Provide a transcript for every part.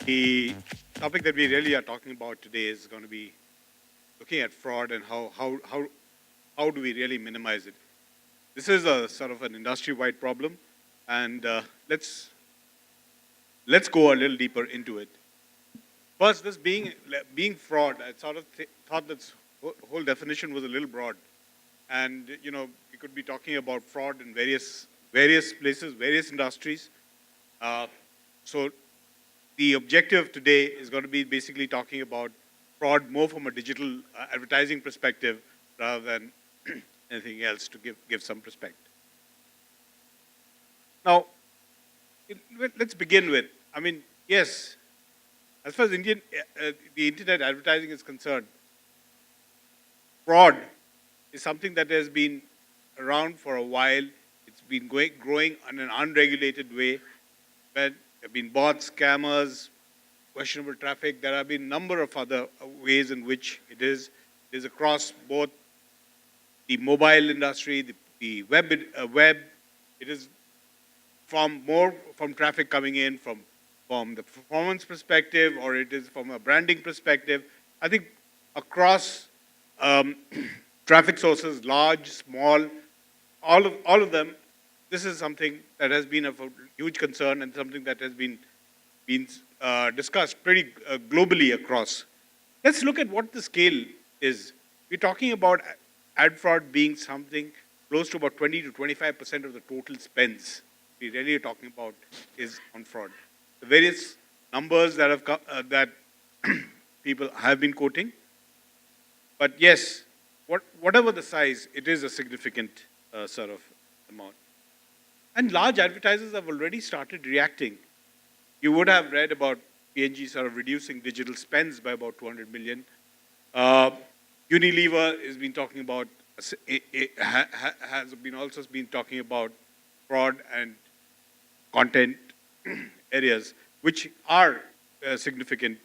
The topic that we really are talking about today is going to be looking at fraud and how do we really minimize it. This is a sort of an industry-wide problem, and let's go a little deeper into it. First, this being fraud, I sort of thought that whole definition was a little broad, and we could be talking about fraud in various places, various industries. Uh, so the objective today is going to be basically talking about fraud more from a digital advertising perspective rather than anything else to give some perspective. Now, let's begin with, I mean, yes, as far as the internet advertising is concerned, fraud is something that has been around for a while. It's been growing in an unregulated way. There have been bots, scammers, questionable traffic. There have been a number of other ways in which it is. It is across both the mobile industry, the web. It is from traffic coming in from the performance perspective, or it is from a branding perspective. I think across traffic sources, large, small, all of them, this is something that has been of a huge concern and something that has been discussed pretty globally across. Let's look at what the scale is. We're talking about ad fraud being something close to about 20 to 25% of the total spends we really are talking about is on fraud. The various numbers that that people have been quoting, but yes, whatever the size, it is a significant sort of amount. And large advertisers have already started reacting. You would have read about P&G sort of reducing digital spends by about 200 million. Unilever has been talking about, has been also been talking about fraud and content areas, which are significant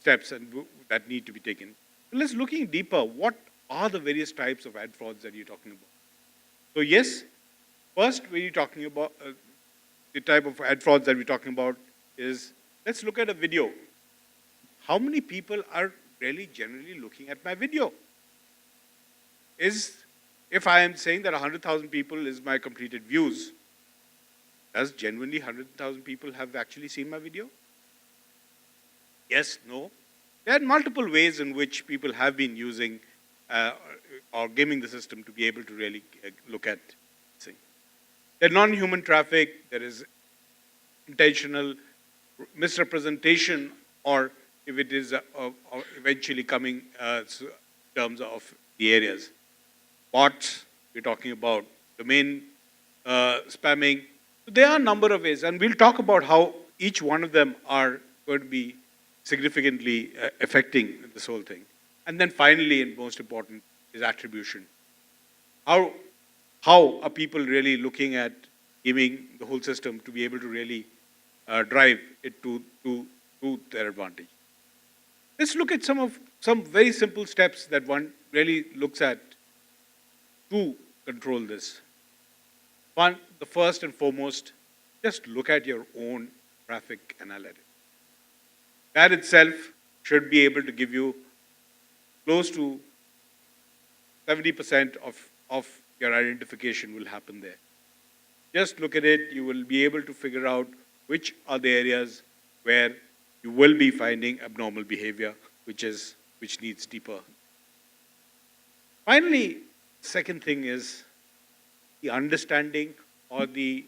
steps and that need to be taken. Let's looking deeper. What are the various types of ad frauds that you're talking about? So yes, first, when you're talking about the type of ad frauds that we're talking about is, let's look at a video. How many people are really generally looking at my video? If I am saying that 100,000 people is my completed views, does genuinely 100,000 people have actually seen my video? Yes, no. There are multiple ways in which people have been using or gaming the system to be able to really look at things. There's non-human traffic, there is intentional misrepresentation, or if it is eventually coming in terms of the areas. Bots, we're talking about domain spamming. So there are a number of ways, and we'll talk about how each one of them are going to be significantly affecting this whole thing. And then finally, and most important, is attribution. How are people really looking at gaming the whole system to be able to really drive it to their advantage? Let's look at some very simple steps that one really looks at to control this. One, the first and foremost, just look at your own traffic analytics. That itself should be able to give you close to 70% of your identification will happen there. Just look at it, you will be able to figure out which are the areas where you will be finding abnormal behavior, which needs deeper. Finally, second thing is the understanding or the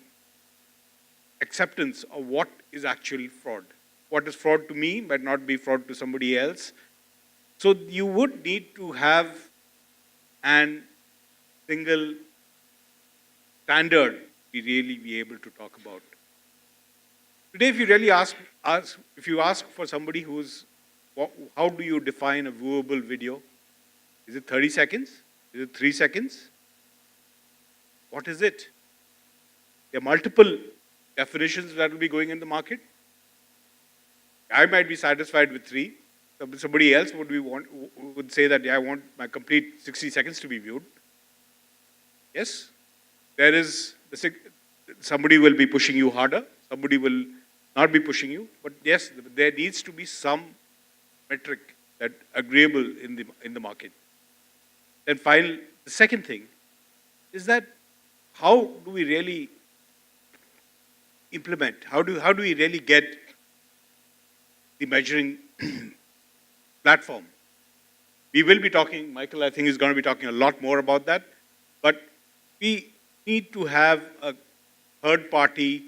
acceptance of what is actually fraud. What is fraud to me might not be fraud to somebody else. So you would need to have an single standard we really be able to talk about. Today, if you really if you ask for somebody who's, how do you define a viewable video? Is it 30 seconds? Is it 3 seconds? What is it? There are multiple definitions that will be going in the market. I might be satisfied with 3. Somebody else would say that, yeah, I want my complete 60 seconds to be viewed. Yes, there is somebody will be pushing you harder. Somebody will not be pushing you, but yes, there needs to be some metric that agreeable in the market. Then final, the second thing is that how do we really implement? How do we really get the measuring platform? We will be talking, Michael, I think is going to be talking a lot more about that, but we need to have a third party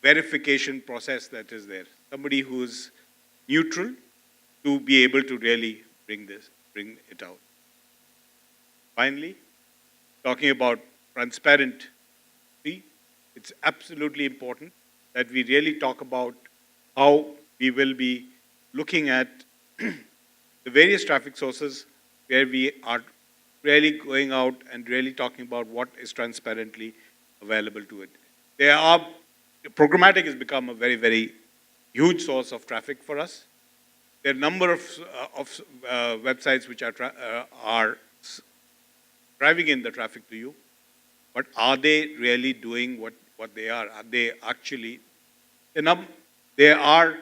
verification process that is there. Somebody who's neutral to be able to really bring it out. Finally, talking about transparency, it's absolutely important that we really talk about how we will be looking at the various traffic sources where we are really going out and really talking about what is transparently available to it. Programmatic has become a very, very huge source of traffic for us. There are a number of websites which are driving in the traffic to you, but are they really doing what they are? Are they actually, there are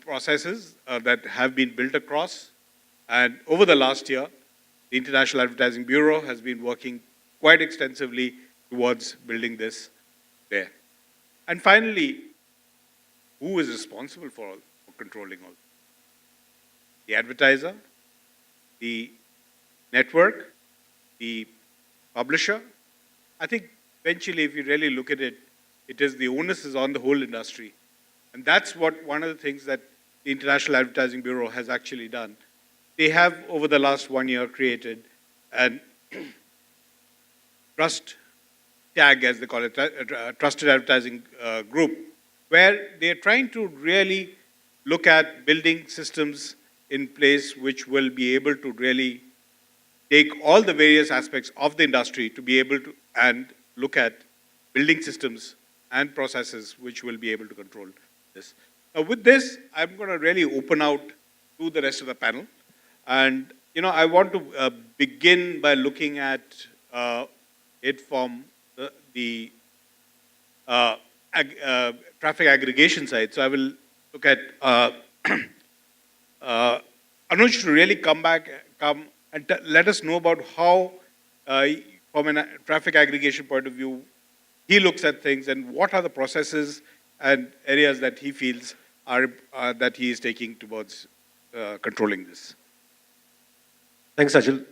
processes that have been built across, and over the last year, the International Advertising Bureau has been working quite extensively towards building this there. And finally, who is responsible for controlling all? The advertiser, the network, the publisher. I think eventually, if you really look at it, it is the onus is on the whole industry. And that's what one of the things that the International Advertising Bureau has actually done. They have, over the last 1 year, created an trust tag, as they call it, trusted advertising group, where they're trying to really look at building systems in place which will be able to really take all the various aspects of the industry to be able to and look at building systems and processes which will be able to control this. Now, with this, I'm going to really open out to the rest of the panel. And, I want to begin by looking at it from the traffic aggregation side. So I will look at Anuj to really come and let us know about how, from a traffic aggregation point of view, he looks at things and what are the processes and areas that he feels are that he is taking towards controlling this. Thanks, Ajal.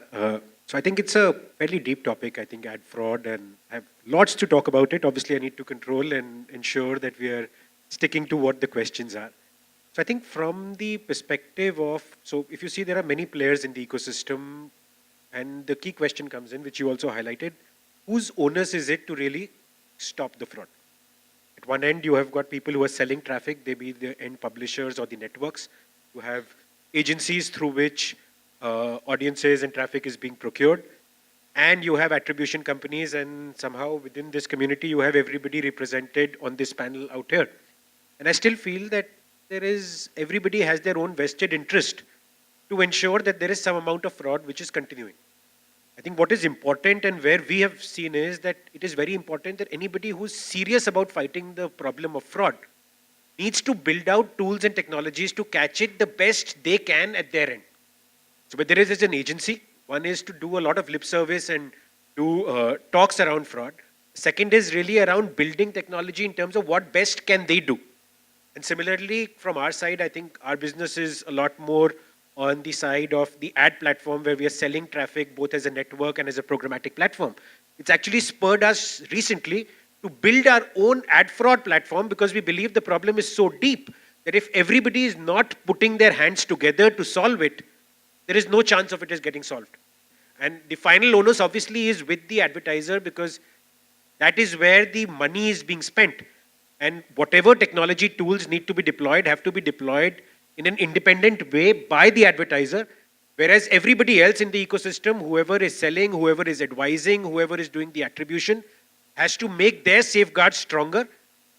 So I think it's a fairly deep topic, I think, ad fraud, and I have lots to talk about it. Obviously, I need to control and ensure that we are sticking to what the questions are. So I think from the perspective of, so if you see there are many players in the ecosystem, and the key question comes in, which you also highlighted, whose onus is it to really stop the fraud? At one end, you have got people who are selling traffic, they be the end publishers or the networks. You have agencies through which audiences and traffic is being procured. And you have attribution companies, and somehow within this community, you have everybody represented on this panel out here. And I still feel that everybody has their own vested interest to ensure that there is some amount of fraud which is continuing. I think what is important and where we have seen is that it is very important that anybody who's serious about fighting the problem of fraud needs to build out tools and technologies to catch it the best they can at their end. So whether there is an agency, one is to do a lot of lip service and do talks around fraud. Second is really around building technology in terms of what best can they do. And similarly, from our side, I think our business is a lot more on the side of the ad platform where we are selling traffic both as a network and as a programmatic platform. It's actually spurred us recently to build our own ad fraud platform because we believe the problem is so deep that if everybody is not putting their hands together to solve it, there is no chance of it is getting solved. And the final onus obviously is with the advertiser because that is where the money is being spent. And whatever technology tools need to be deployed have to be deployed in an independent way by the advertiser, whereas everybody else in the ecosystem, whoever is selling, whoever is advising, whoever is doing the attribution, has to make their safeguards stronger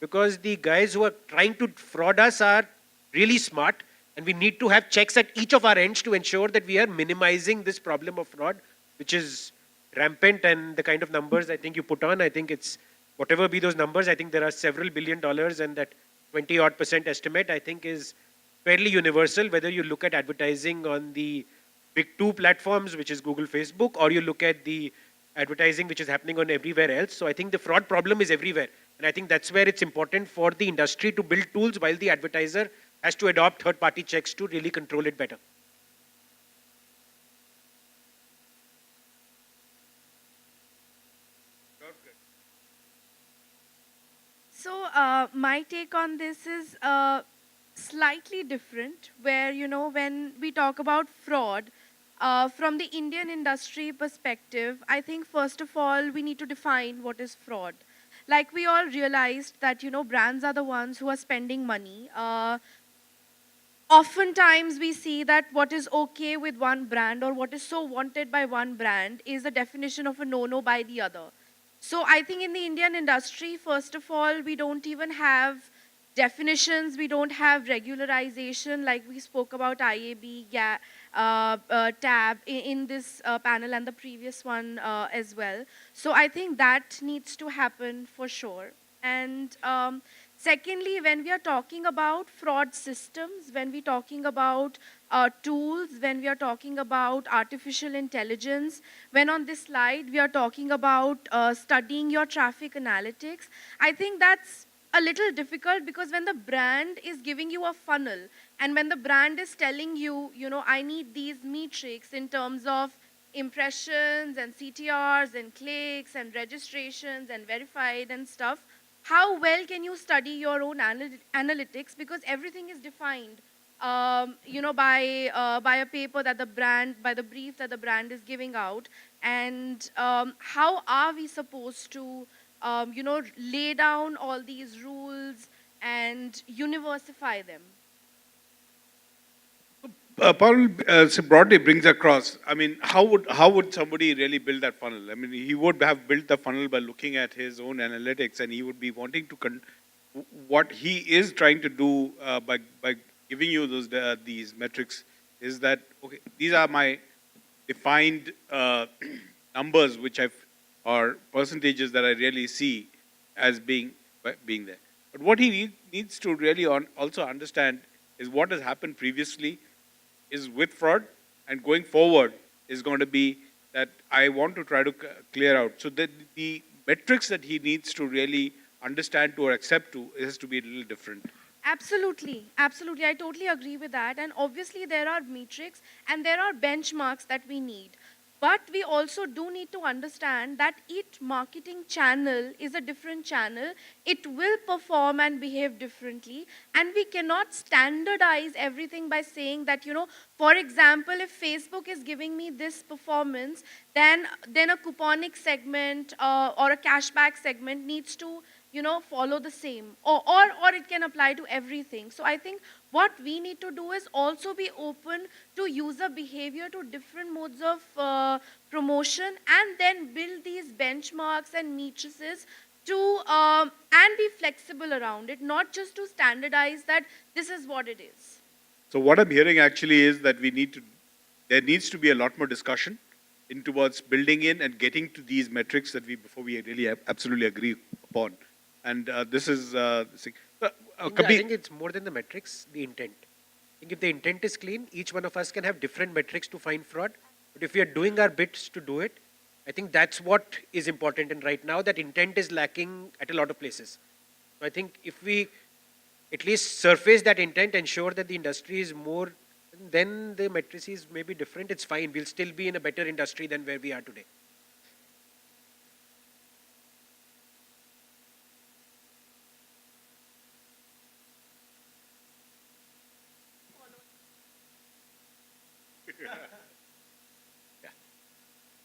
because the guys who are trying to fraud us are really smart. And we need to have checks at each of our ends to ensure that we are minimizing this problem of fraud, which is rampant. And the kind of numbers I think you put on, I think it's, whatever be those numbers, I think there are several $billion and that 20 odd percent estimate, I think, is fairly universal, whether you look at advertising on the big two platforms, which is Google, Facebook, or you look at the advertising which is happening on everywhere else. So I think the fraud problem is everywhere. And I think that's where it's important for the industry to build tools while the advertiser has to adopt third party checks to really control it better. So, my take on this is slightly different, where, when we talk about fraud, from the Indian industry perspective, I think first of all, we need to define what is fraud. Like we all realized that, brands are the ones who are spending money. Oftentimes we see that what is okay with one brand or what is so wanted by one brand is the definition of a no-no by the other. So I think in the Indian industry, first of all, we don't even have definitions, we don't have regularization, like we spoke about IAB, tab in this panel and the previous one as well. So I think that needs to happen for sure. And secondly, when we are talking about fraud systems, when we're talking about tools, when we are talking about artificial intelligence, when on this slide we are talking about studying your traffic analytics, I think that's a little difficult, because when the brand is giving you a funnel and when the brand is telling you, I need these metrics in terms of impressions and CTRs and clicks and registrations and verified and stuff, how well can you study your own analytics, because everything is defined by a paper that the brand, by the brief that the brand is giving out. And how are we supposed to lay down all these rules and universify them? Paul so broadly brings across. I mean, how would somebody really build that funnel? I mean, he would have built the funnel by looking at his own analytics, and he would be wanting to what he is trying to do by giving you these metrics is that, okay, these are my defined numbers which I've, or percentages that I really see as being there. But what he needs to really also understand is what has happened previously is with fraud, and going forward is going to be that I want to try to clear out. So that the metrics that he needs to really understand to or accept to has to be a little different. Absolutely, absolutely. I totally agree with that. And obviously, there are metrics and there are benchmarks that we need. But we also do need to understand that each marketing channel is a different channel. It will perform and behave differently. And we cannot standardize everything by saying that, for example, if Facebook is giving me this performance, then a couponic segment or a cashback segment needs to follow the same, or it can apply to everything. So I think what we need to do is also be open to user behavior, to different modes of promotion, and then build these benchmarks and matrices to and be flexible around it, not just to standardize that this is what it is. So what I'm hearing actually is that there needs to be a lot more discussion in towards building in and getting to these metrics that we before we really absolutely agree upon. And this is I think it's more than the metrics, the intent. I think if the intent is clean, each one of us can have different metrics to find fraud. But if we are doing our bits to do it, I think that's what is important. And right now, that intent is lacking at a lot of places. So I think if we at least surface that intent, ensure that the industry is more, then the matrices may be different. It's fine. We'll still be in a better industry than where we are today.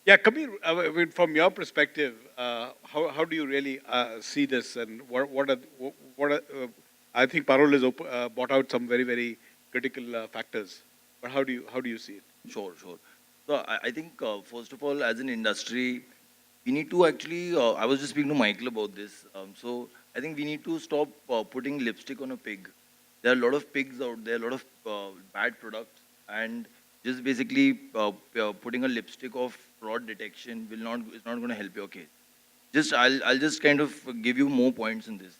yeah, Kabir, I mean, from your perspective, how do you really see this, and I think Parul has brought out some very very critical factors, but how do you see it? Sure, sure. So I think first of all, as an industry, we need to actually. I was just speaking to Michael about this. So I think we need to stop putting lipstick on a pig. There are a lot of pigs out there, a lot of bad products, and just basically putting a lipstick of fraud detection will not is not going to help your case. Just I'll just kind of give you more points in this.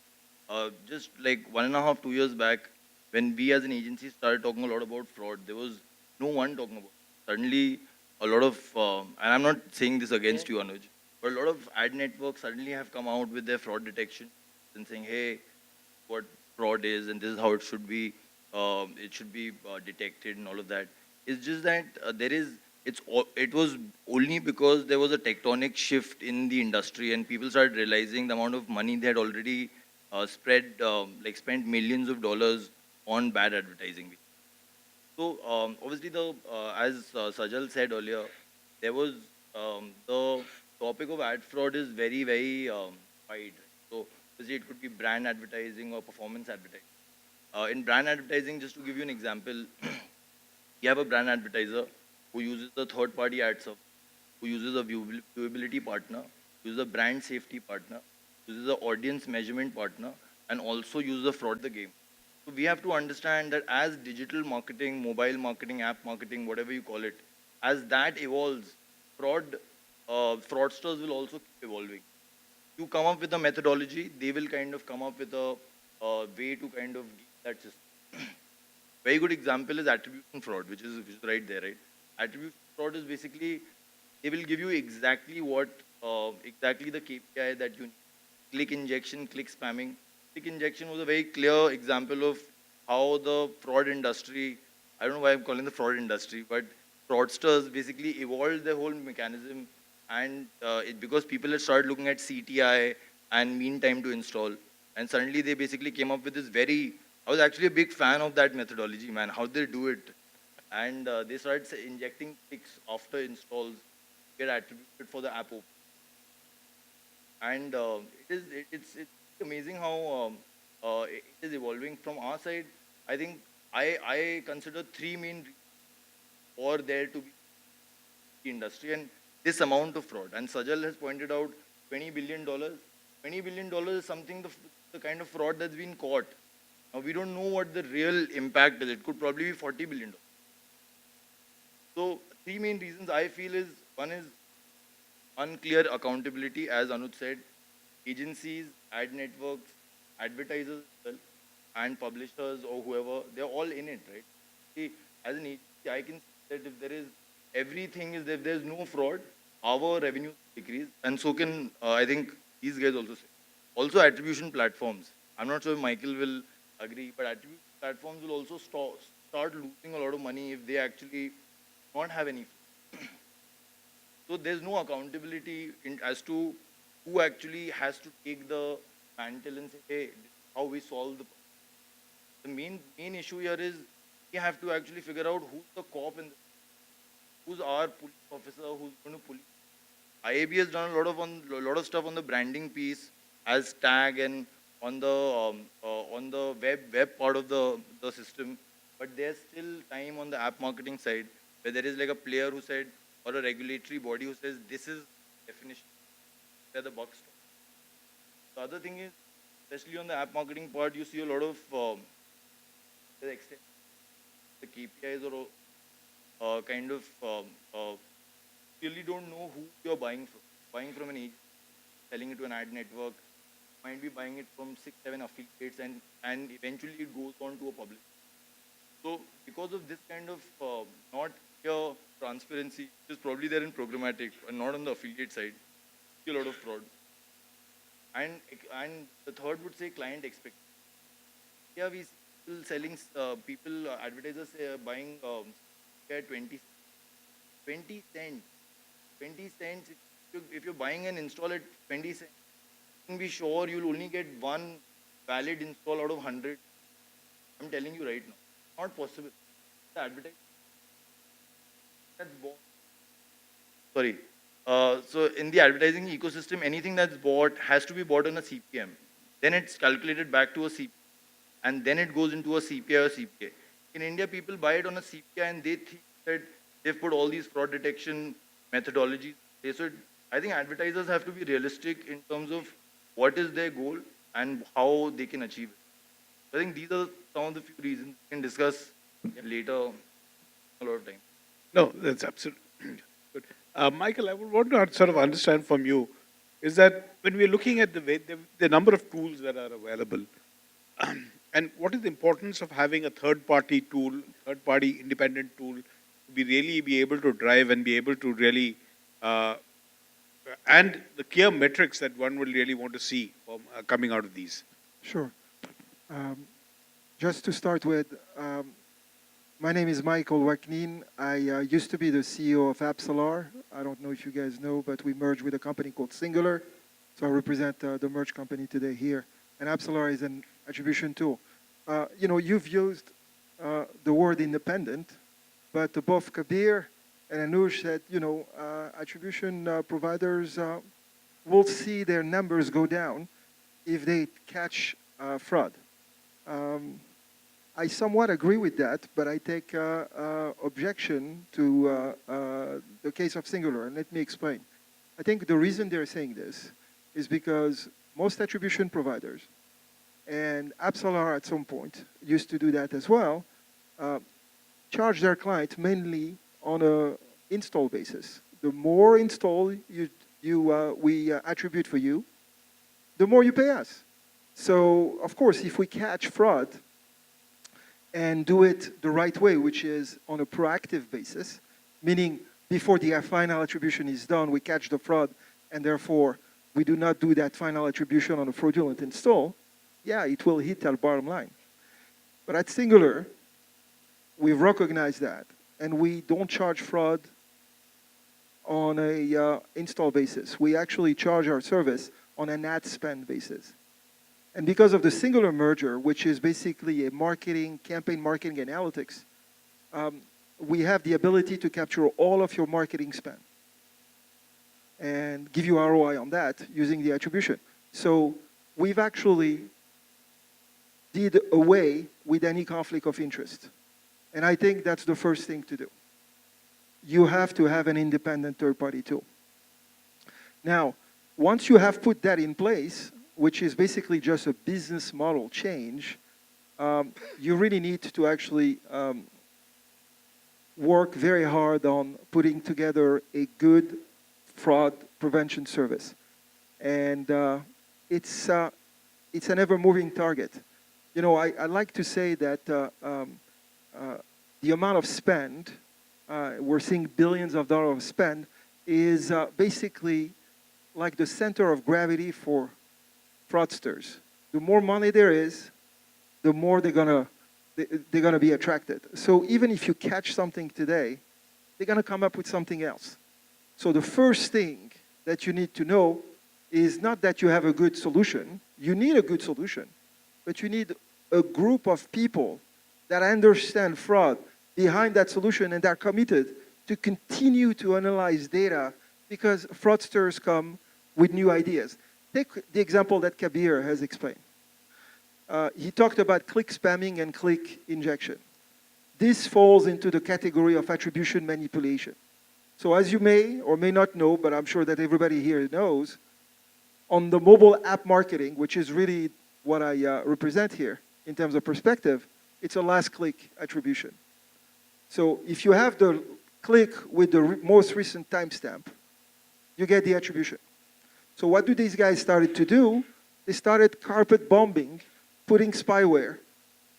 just like 1.5, 2 years back, when we as an agency started talking a lot about fraud, there was no one talking about it. Suddenly, a lot of, and I'm not saying this against you, Anuj, but a lot of ad networks suddenly have come out with their fraud detection and saying, hey, what fraud is and this is how it should be detected and all of that. It's just that it was only because there was a tectonic shift in the industry and people started realizing the amount of money they had already spent millions of dollars on bad advertising. So obviously, as Sajal said earlier, there was the topic of ad fraud is very very wide. So obviously, it could be brand advertising or performance advertising. In brand advertising, just to give you an example, you have a brand advertiser who uses a third party ad server, who uses a viewability partner, uses a brand safety partner, uses an audience measurement partner, and also uses a fraud the game. So we have to understand that as digital marketing, mobile marketing, app marketing, whatever you call it, as that evolves, fraud fraudsters will also keep evolving. You come up with a methodology, they will kind of come up with a way to kind of game that system. Very good example is attribution fraud, which is right there, right? Attribution fraud is basically they will give you exactly the KPI that you need. Click injection, click spamming. Click injection was a very clear example of how the fraud industry, I don't know why I'm calling the fraud industry, but fraudsters basically evolved their whole mechanism and because people had started looking at CTI and mean time to install. And suddenly they basically came up with this I was actually a big fan of that methodology, man, how they do it. And they started injecting clicks after installs, get attributed for the app open. And it's amazing how it is evolving from our side. I think I consider three main reasons for there to be industry and this amount of fraud. And Sajal has pointed out $20 billion. $20 billion is something the kind of fraud that's been caught. Now we don't know what the real impact is. It could probably be $40 billion. So three main reasons I feel is one is unclear accountability, as Anuj said, agencies, ad networks, advertisers, as well, and publishers or whoever, they're all in it, right? See, as an agency, I can see that if there is everything is if there's no fraud, our revenue decrease, and so can I think these guys also say. Also, attribution platforms. I'm not sure if Michael will agree, but attribution platforms will also start losing a lot of money if they actually not have any. So there's no accountability as to who actually has to take the mantle and say, hey, this is how we solve the main issue here is we have to actually figure out who's the cop and who's our police officer, who's going to police. IAB has done a lot of stuff on the branding piece as tag and on the web part of the system, but there's still time on the app marketing side where there is like a player who said or a regulatory body who says this is definition where the buck stops. The other thing is, especially on the app marketing part, you see a lot of the extent the KPIs or kind of really don't know who you're buying from. Buying from an agent, selling it to an ad network, might be buying it from 6, 7 affiliates, and eventually it goes on to a public. So because of this kind of not clear transparency, which is probably there in programmatic and not on the affiliate side, see a lot of fraud. And the third would say client expect. Yeah, we see people selling advertisers buying at 20 cents. 20 cents. If you're buying an install at 20 cents, you can be sure you'll only get one valid install out of 100. I'm telling you right now, not possible. The advertising that's bought. Sorry. So in the advertising ecosystem, anything that's bought has to be bought on a CPM. Then it's calculated back to a CPM, and then it goes into a CPI or CPA. In India, people buy it on a CPI and they think that they've put all these fraud detection methodologies. So I think advertisers have to be realistic in terms of what is their goal and how they can achieve it. I think these are some of the few reasons we can discuss later a lot of time. No, that's absolutely good. Michael, I would want to sort of understand from you, is that when we're looking at the number of tools that are available, and what is the importance of having a third-party tool, third-party independent tool, to be able to drive and be able to really, uh, and the clear metrics that one will really want to see from, coming out of these. Sure. Um, just to start with, my name is Michael Waknin. I used to be the CEO of Absolar. I don't know if you guys know, but we merged with a company called Singular. So I represent the merged company today here. And Absolar is an attribution tool. You've used the word independent, but both Kabir and Anush said, attribution providers will see their numbers go down if they catch fraud. I somewhat agree with that, but I take objection to the case of Singular, and let me explain. I think the reason they're saying this is because most attribution providers, and Absolar at some point used to do that as well, charge their client mainly on a install basis. The more install we attribute for you, the more you pay us. So, of course, if we catch fraud and do it the right way, which is on a proactive basis, meaning before the final attribution is done, we catch the fraud, and therefore we do not do that final attribution on a fraudulent install, yeah, it will hit our bottom line. But at Singular, we've recognized that, and we don't charge fraud on a install basis. We actually charge our service on an ad spend basis. And because of the Singular merger, which is basically a campaign marketing analytics, we have the ability to capture all of your marketing spend and give you ROI on that using the attribution. So we've actually did away with any conflict of interest. And I think that's the first thing to do. You have to have an independent third-party tool. Now, once you have put that in place, which is basically just a business model change, you really need to actually work very hard on putting together a good fraud prevention service. And it's an ever-moving target. You know, I like to say that the amount of spend, we're seeing billions of dollars of spend, is basically like the center of gravity for fraudsters. The more money there is, the more they're gonna be attracted. So even if you catch something today, they're gonna come up with something else. So the first thing that you need to know is not that you have a good solution. You need a good solution, but you need a group of people that understand fraud behind that solution and are committed to continue to analyze data because fraudsters come with new ideas. Take the example that Kabir has explained. He talked about click spamming and click injection. This falls into the category of attribution manipulation. So as you may or may not know, but I'm sure that everybody here knows, on the mobile app marketing, which is really what I represent here in terms of perspective, it's a last click attribution. So if you have the click with the most recent timestamp, you get the attribution. So what do these guys started to do? They started carpet bombing, putting spyware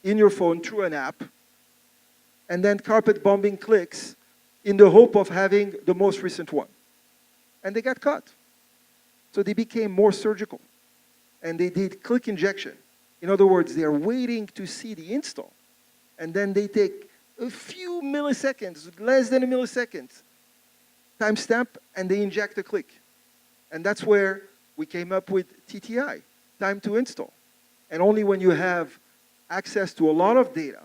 in your phone through an app, and then carpet bombing clicks in the hope of having the most recent one. And they got caught. So they became more surgical. And they did click injection. In other words, they are waiting to see the install. And then they take a few milliseconds, less than a millisecond, timestamp, and they inject a click. And that's where we came up with TTI, time to install. And only when you have access to a lot of data,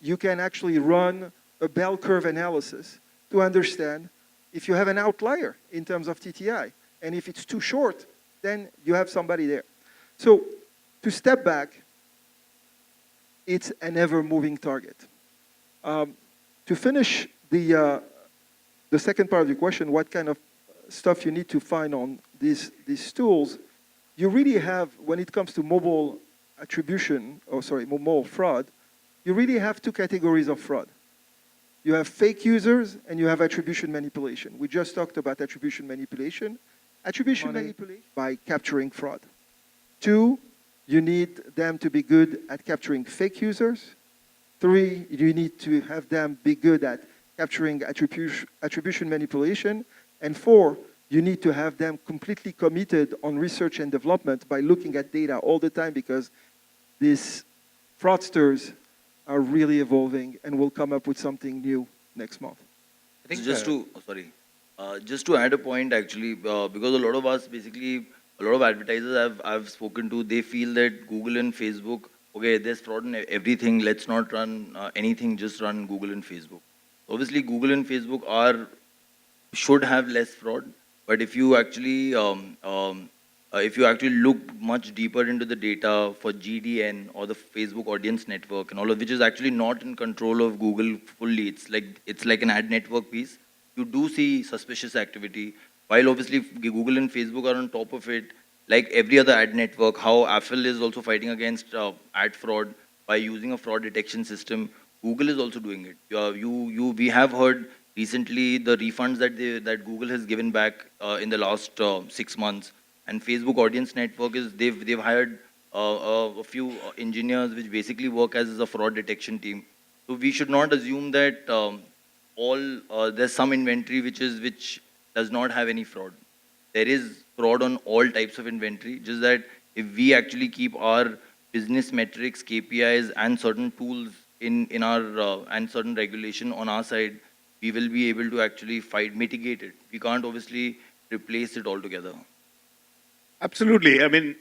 you can actually run a bell curve analysis to understand if you have an outlier in terms of TTI. And if it's too short, then you have somebody there. So to step back, it's an ever-moving target. To finish the second part of your question, what kind of stuff you need to find on these tools, you really have, when it comes to mobile attribution, mobile fraud, you really have two categories of fraud. You have fake users and you have attribution manipulation. We just talked about attribution manipulation. Attribution manipulation by capturing fraud. Two, you need them to be good at capturing fake users. Three, you need to have them be good at capturing attribution manipulation. And four, you need to have them completely committed on research and development by looking at data all the time, because these fraudsters are really evolving and will come up with something new next month. I think, So just to add a point actually, because a lot of us basically, a lot of advertisers I've spoken to, they feel that Google and Facebook, okay, there's fraud in everything. Let's not run anything, just run Google and Facebook. Obviously, Google and Facebook should have less fraud, but if you actually look much deeper into the data for GDN or the Facebook audience network and all of which is actually not in control of Google fully, it's like an ad network piece. You do see suspicious activity. While obviously Google and Facebook are on top of it, like every other ad network, how Apple is also fighting against ad fraud by using a fraud detection system, Google is also doing it. We have heard recently the refunds that Google has given back in the last 6 months, and Facebook audience network is they've hired a few engineers which basically work as a fraud detection team. So we should not assume that there's some inventory which does not have any fraud. There is fraud on all types of inventory. Just that if we actually keep our business metrics, KPIs, and certain tools in our and certain regulation on our side, we will be able to actually mitigate it. We can't obviously replace it altogether. Absolutely. I mean,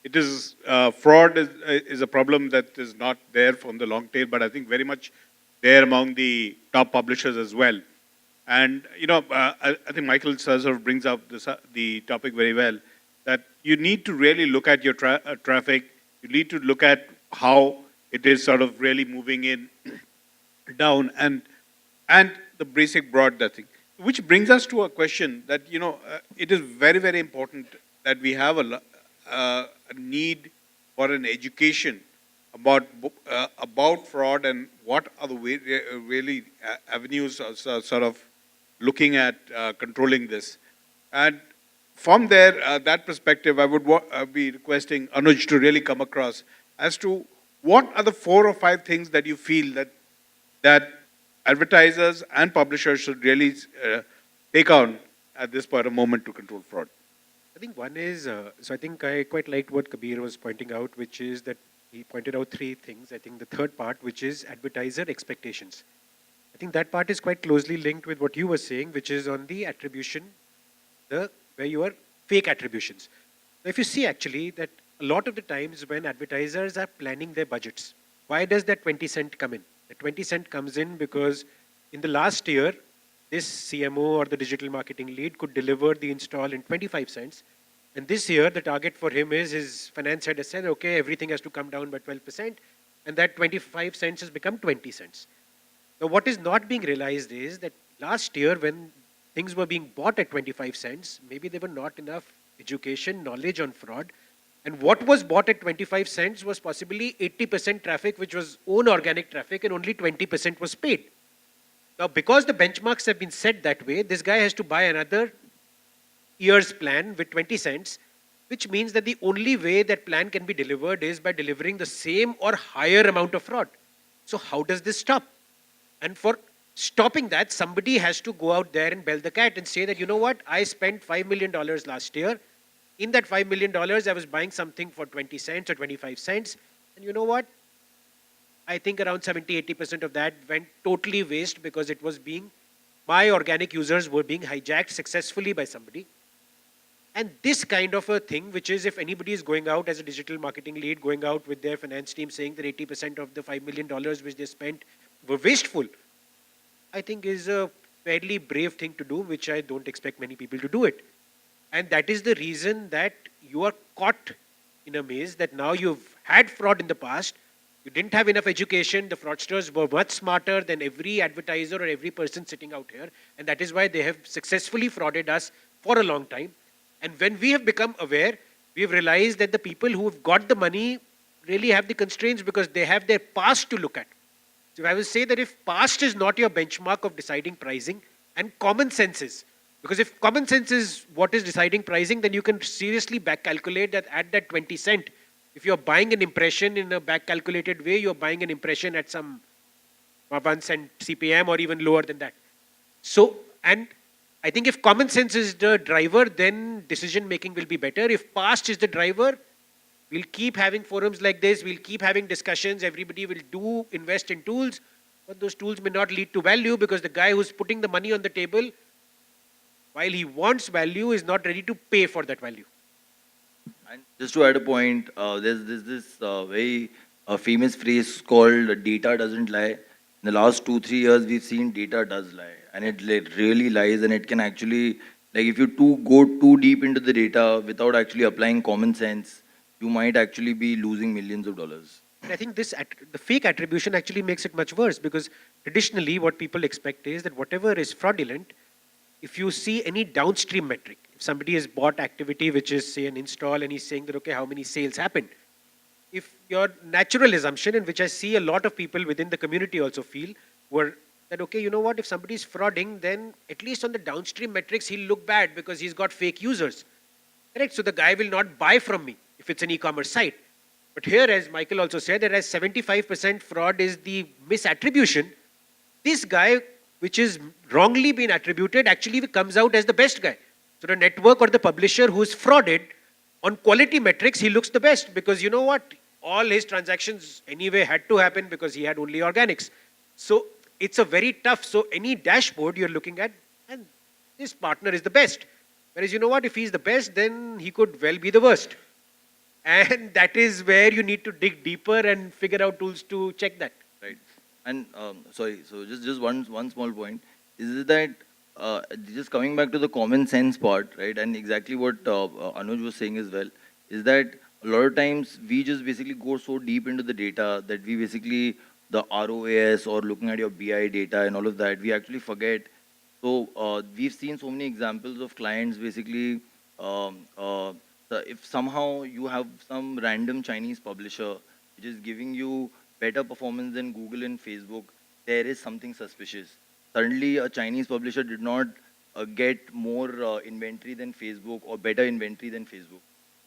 it is fraud is a problem that is not there from the long tail, but I think very much there among the top publishers as well. And I think Michael sort of brings up the topic very well. That you need to really look at your traffic. You need to look at how it is sort of really moving in down and the basic broad that thing. Which brings us to a question that it is very, very important that we have a need for an education about fraud and what are the really avenues of sort of looking at controlling this. And from there, that perspective, I would be requesting Anuj to really come across as to what are the 4 or 5 things that you feel that advertisers and publishers should really take on at this point of moment to control fraud. I think one is, so I think I quite liked what Kabir was pointing out, which is that he pointed out 3 things. I think the third part, which is advertiser expectations. I think that part is quite closely linked with what you were saying, which is on the attribution, where you are fake attributions. So if you see actually that a lot of the times when advertisers are planning their budgets, why does that 20 cent come in? The 20 cent comes in because in the last year, this CMO or the digital marketing lead could deliver the install in 25 cents. And this year, the target for him is his finance head has said, okay, everything has to come down by 12%. And that 25 cents has become 20 cents. Now, what is not being realized is that last year, when things were being bought at 25 cents, maybe there were not enough education, knowledge on fraud. And what was bought at 25 cents was possibly 80% traffic, which was own organic traffic, and only 20% was paid. Now, because the benchmarks have been set that way, this guy has to buy another year's plan with 20 cents, which means that the only way that plan can be delivered is by delivering the same or higher amount of fraud. So how does this stop? And for stopping that, somebody has to go out there and bell the cat and say that, you know what, I spent $5 million last year. In that $5 million, I was buying something for 20 cents or 25 cents. And you know what? I think around 70-80% of that went totally waste because it was my organic users were being hijacked successfully by somebody. And this kind of a thing, which is if anybody is going out as a digital marketing lead, going out with their finance team saying that 80% of the $5 million which they spent were wasteful, I think is a fairly brave thing to do, which I don't expect many people to do it. And that is the reason that you are caught in a maze that now you've had fraud in the past. You didn't have enough education. The fraudsters were much smarter than every advertiser or every person sitting out here. And that is why they have successfully frauded us for a long time. And when we have become aware, we have realized that the people who have got the money really have the constraints because they have their past to look at. So I will say that if past is not your benchmark of deciding pricing and common sense is, Because if common sense is what is deciding pricing, then you can seriously back calculate that at that 20 cent, if you're buying an impression in a back calculated way, you're buying an impression at some 1 cent CPM or even lower than that. So, and I think if common sense is the driver, then decision making will be better. If past is the driver, we'll keep having forums like this, we'll keep having discussions, everybody will do invest in tools, but those tools may not lead to value because the guy who's putting the money on the table, while he wants value, is not ready to pay for that value. And just to add a point, there's this very famous phrase called "data doesn't lie." In the last 2 3 years, we've seen data does lie, and it really lies, and it can actually, like, if you go too deep into the data without actually applying common sense, you might actually be losing millions of dollars. And I think the fake attribution actually makes it much worse because traditionally what people expect is that whatever is fraudulent, if you see any downstream metric, if somebody has bought activity which is say an install and he's saying that okay, how many sales happened, if your natural assumption, and which I see a lot of people within the community also feel, were that okay, you know what, if somebody is frauding, then at least on the downstream metrics he'll look bad because he's got fake users. Correct? So the guy will not buy from me if it's an e-commerce site. But here, as Michael also said, that as 75% fraud is the misattribution, this guy, which is wrongly been attributed, actually comes out as the best guy. So the network or the publisher who's frauded, on quality metrics, he looks the best because you know what? All his transactions anyway had to happen because he had only organics. So it's a very tough, so any dashboard you're looking at, and this partner is the best. Whereas you know what? If he's the best, then he could well be the worst. And that is where you need to dig deeper and figure out tools to check that. Right. And sorry, so just one small point is that just coming back to the common sense part, right? And exactly what Anuj was saying as well is that a lot of times we just basically go so deep into the data that we basically the ROAS or looking at your BI data and all of that, we actually forget. So we've seen so many examples of clients basically. If somehow you have some random Chinese publisher which is giving you better performance than Google and Facebook, there is something suspicious. Suddenly, a Chinese publisher did not get more inventory than Facebook or better inventory than Facebook.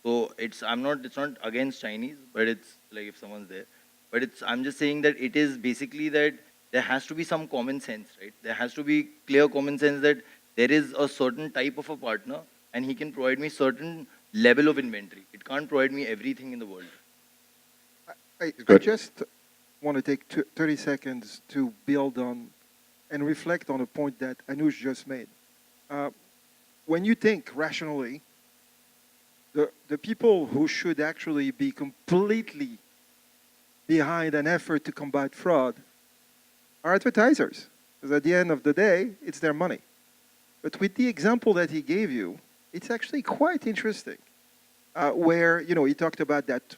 So it's not against Chinese, but it's like if someone's there. But I'm just saying that it is basically that there has to be some common sense, right? There has to be clear common sense that there is a certain type of a partner and he can provide me certain level of inventory. It can't provide me everything in the world. I just want to take 30 seconds to build on and reflect on a point that Anuj just made. When you think rationally, the people who should actually be completely behind an effort to combat fraud are advertisers. Because at the end of the day, it's their money. But with the example that he gave you, it's actually quite interesting. Where, you know, he talked about that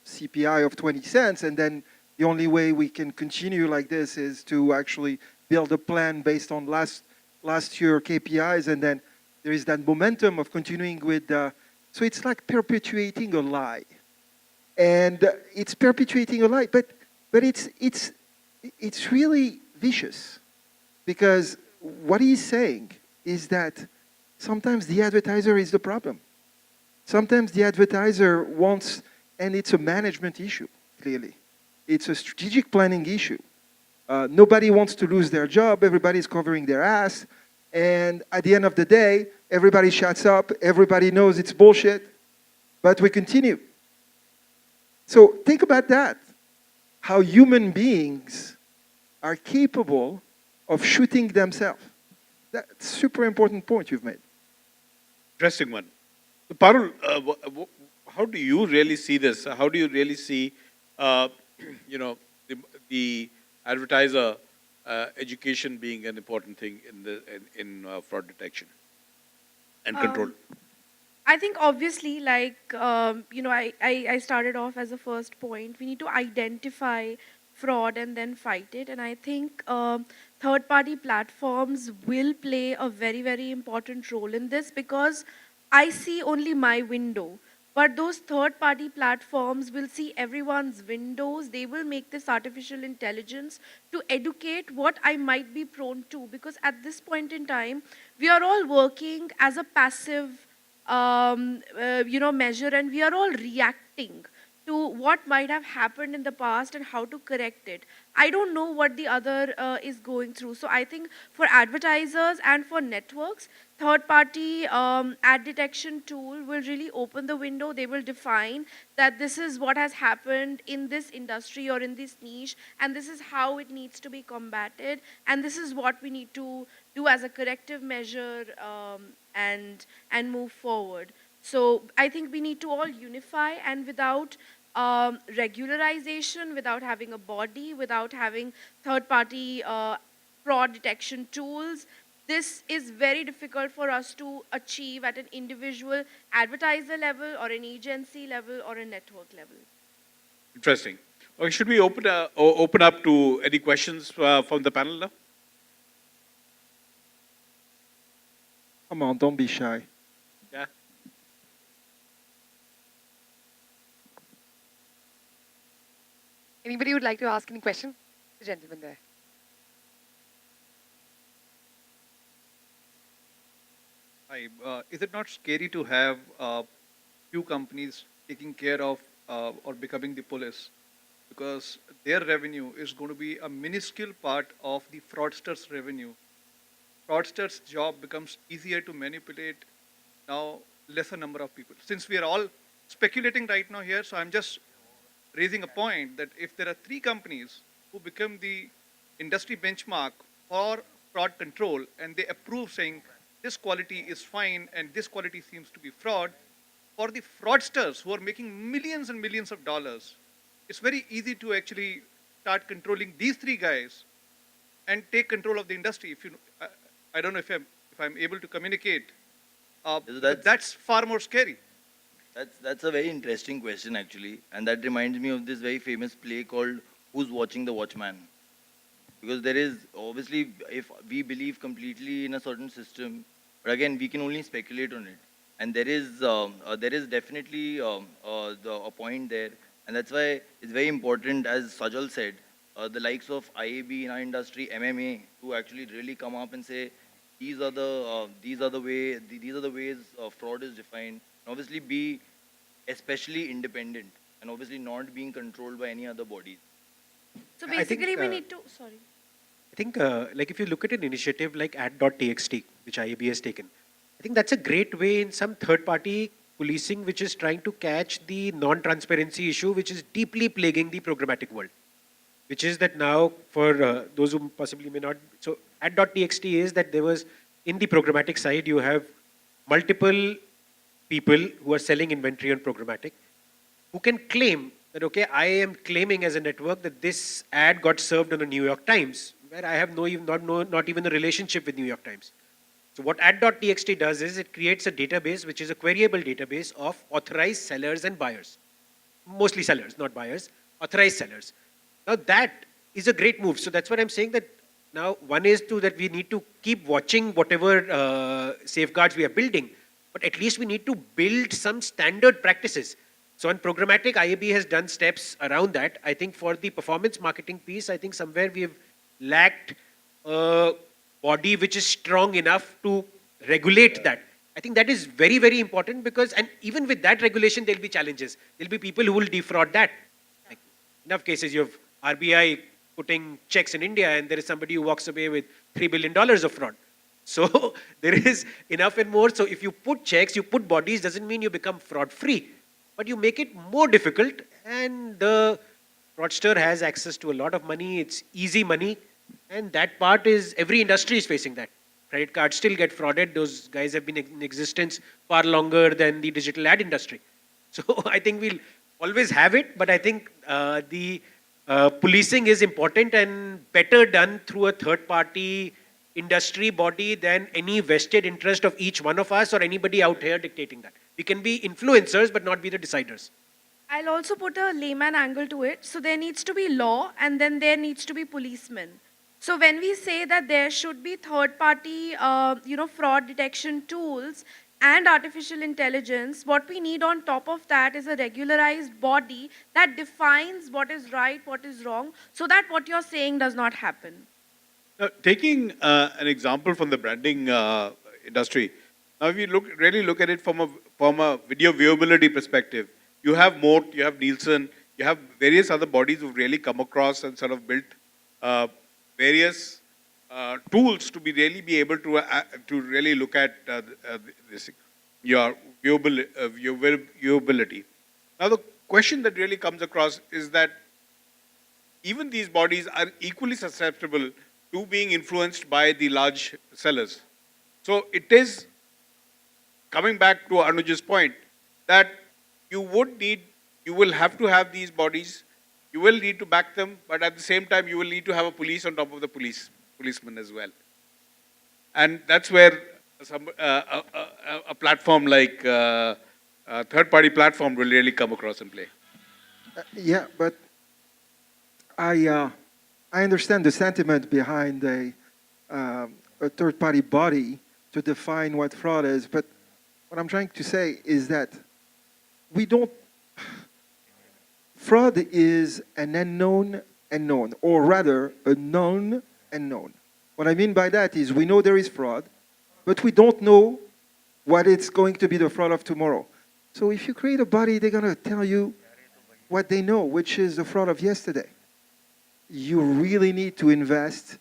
CPI of 20 cents, and then the only way we can continue like this is to actually build a plan based on last year KPIs, and then there is that momentum of continuing with, so it's like perpetuating a lie. And it's perpetuating a lie, but it's really vicious, because what he's saying is that sometimes the advertiser is the problem. Sometimes the advertiser wants, and it's a management issue, clearly. It's a strategic planning issue. Nobody wants to lose their job, everybody's covering their ass, and at the end of the day, everybody shuts up, everybody knows it's bullshit, but we continue. So think about that, how human beings are capable of shooting themselves. That's a super important point you've made. Interesting one. So Parul, how do you really see this? How do you really see, you know, the advertiser education being an important thing in fraud detection and control? I think obviously, like, I started off as a first point. We need to identify fraud and then fight it. And I think third party platforms will play a very, very important role in this, because I see only my window. But those third party platforms will see everyone's windows. They will make this artificial intelligence to educate what I might be prone to. Because at this point in time, we are all working as a passive measure, and we are all reacting to what might have happened in the past and how to correct it. I don't know what the other is going through. So I think for advertisers and for networks, third party ad detection tool will really open the window. They will define that this is what has happened in this industry or in this niche, and this is how it needs to be combated, and this is what we need to do as a corrective measure, and move forward. So I think we need to all unify, and without regularization, without having a body, without having third party fraud detection tools, this is very difficult for us to achieve at an individual advertiser level or an agency level or a network level. Interesting. Okay, should we open up to any questions from the panel now? Come on, don't be shy. Yeah. Anybody would like to ask any question? The gentleman there. Hi. Is it not scary to have few companies taking care of or becoming the police? Because their revenue is going to be a minuscule part of the fraudster's revenue. Fraudster's job becomes easier to manipulate now, lesser number of people. Since we are all speculating right now here, so I'm just raising a point that if there are three companies who become the industry benchmark for fraud control and they approve saying this quality is fine and this quality seems to be fraud, for the fraudsters who are making millions and millions of dollars, it's very easy to actually start controlling these three guys and take control of the industry. If you, I don't know if I'm able to communicate, but that's far more scary. That's a very interesting question actually, and that reminds me of this very famous play called "Who's Watching the Watchman?" Because there is obviously, if we believe completely in a certain system, but again we can only speculate on it, and there is definitely a point there, and that's why it's very important, as Sajal said, the likes of IAB in our industry, MMA, to actually really come up and say these are the ways fraud is defined. And obviously, be especially independent, and obviously not being controlled by any other bodies. So I think, basically, we need to, sorry. I think, like if you look at an initiative like ad.txt, which IAB has taken, I think that's a great way in some third-party policing, which is trying to catch the non-transparency issue, which is deeply plaguing the programmatic world. Which is that now, for those who possibly may not, so ad.txt is that there was, in the programmatic side, you have multiple people who are selling inventory on programmatic, who can claim that, okay, I am claiming as a network that this ad got served on the New York Times, where I have not even a relationship with New York Times. So what ad.txt does is it creates a database, which is a queryable database of authorized sellers and buyers. Mostly sellers, not buyers, authorized sellers. Now that is a great move. So that's what I'm saying, that now one is that we need to keep watching whatever safeguards we are building, but at least we need to build some standard practices. So on programmatic, IAB has done steps around that. I think for the performance marketing piece, I think somewhere we have lacked a body which is strong enough to regulate that. I think that is very, very important, because, and even with that regulation, there'll be challenges. There'll be people who will defraud that. Like, enough cases, you have RBI putting checks in India, and there is somebody who walks away with $3 billion of fraud. So there is enough and more. So if you put checks, you put bodies, doesn't mean you become fraud free, but you make it more difficult, and the fraudster has access to a lot of money. It's easy money, and that part is, every industry is facing that. Credit cards still get frauded. Those guys have been in existence far longer than the digital ad industry. So I think we'll always have it, but I think the policing is important and better done through a third party industry body than any vested interest of each one of us or anybody out here dictating that. We can be influencers, but not be the deciders. I'll also put a layman angle to it. So there needs to be law, and then there needs to be policemen. So when we say that there should be third-party, fraud detection tools, and artificial intelligence, what we need on top of that is a regularized body that defines what is right, what is wrong, so that what you're saying does not happen. Now, taking an example from the branding industry, now if you really look at it from a video viewability perspective, you have Moat, you have Nielsen, you have various other bodies who've really come across and sort of built uh, various tools to be able to really look at this your viewability. Now the question that really comes across is that even these bodies are equally susceptible to being influenced by the large sellers. So it is coming back to Anuj's point that you would need, you will have to have these bodies, you will need to back them, but at the same time, you will need to have a police on top of the policeman as well. And that's where a platform like a third-party platform will really come across and play. Yeah, but I understand the sentiment behind a third-party body to define what fraud is, but what I'm trying to say is that we don't. Fraud is an unknown, or rather, a known unknown. What I mean by that is we know there is fraud, but we don't know what it's going to be the fraud of tomorrow. So if you create a body, they're going to tell you what they know, which is the fraud of yesterday. You really need to invest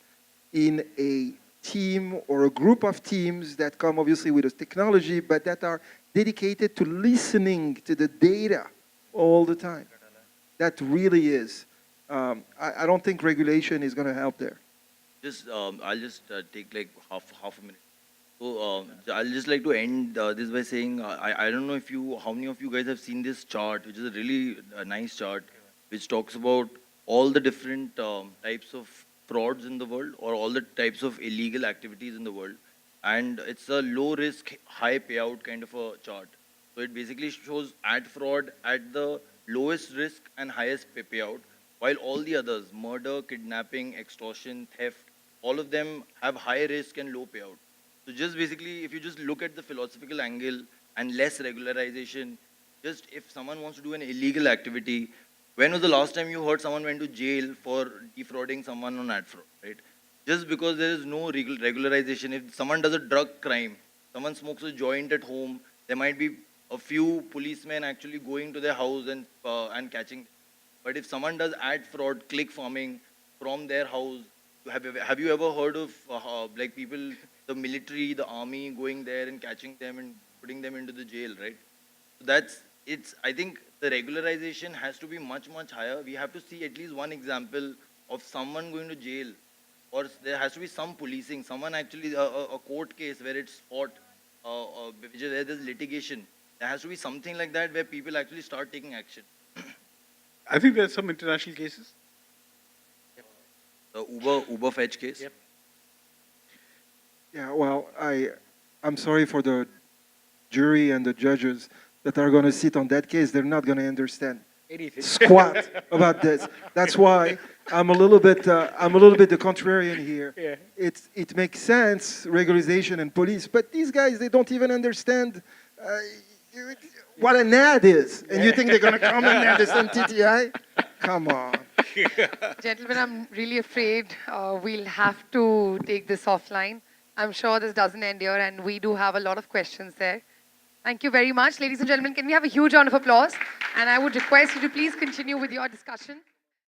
in a team or a group of teams that come obviously with a technology, but that are dedicated to listening to the data all the time. That really is. I don't think regulation is going to help there. I'll just take like half a minute. So I'll just like to end this by saying I don't know if how many of you guys have seen this chart, which is a really nice chart, which talks about all the different types of frauds in the world or all the types of illegal activities in the world, and it's a low risk, high payout kind of a chart. So it basically shows ad fraud at the lowest risk and highest payout, while all the others, murder, kidnapping, extortion, theft, all of them have high risk and low payout. So just basically, if you just look at the philosophical angle and less regularization, just if someone wants to do an illegal activity, when was the last time you heard someone went to jail for defrauding someone on ad fraud, right? Just because there is no regularization. If someone does a drug crime, someone smokes a joint at home, there might be a few policemen actually going to their house and catching. But if someone does ad fraud, click farming from their house, have you ever heard of like people, the military, the army going there and catching them and putting them into the jail, right? So I think the regularization has to be much, much higher. We have to see at least one example of someone going to jail, or there has to be some policing, someone actually, a court case where it's fought, where there's litigation. There has to be something like that where people actually start taking action. I think there are some international cases. The Uber fetch case. Yep. Yeah, well, I'm sorry for the jury and the judges that are going to sit on that case. They're not going to understand Anything. squat about this. That's why I'm a little bit the contrarian here. Yeah. It makes sense, regularization and police, but these guys, they don't even understand what an ad is. And you think they're going to come and understand TTI? Come on. Gentlemen, I'm really afraid we'll have to take this offline. I'm sure this doesn't end here, and we do have a lot of questions there. Thank you very much. Ladies and gentlemen, can we have a huge round of applause? And I would request you to please continue with your discussion.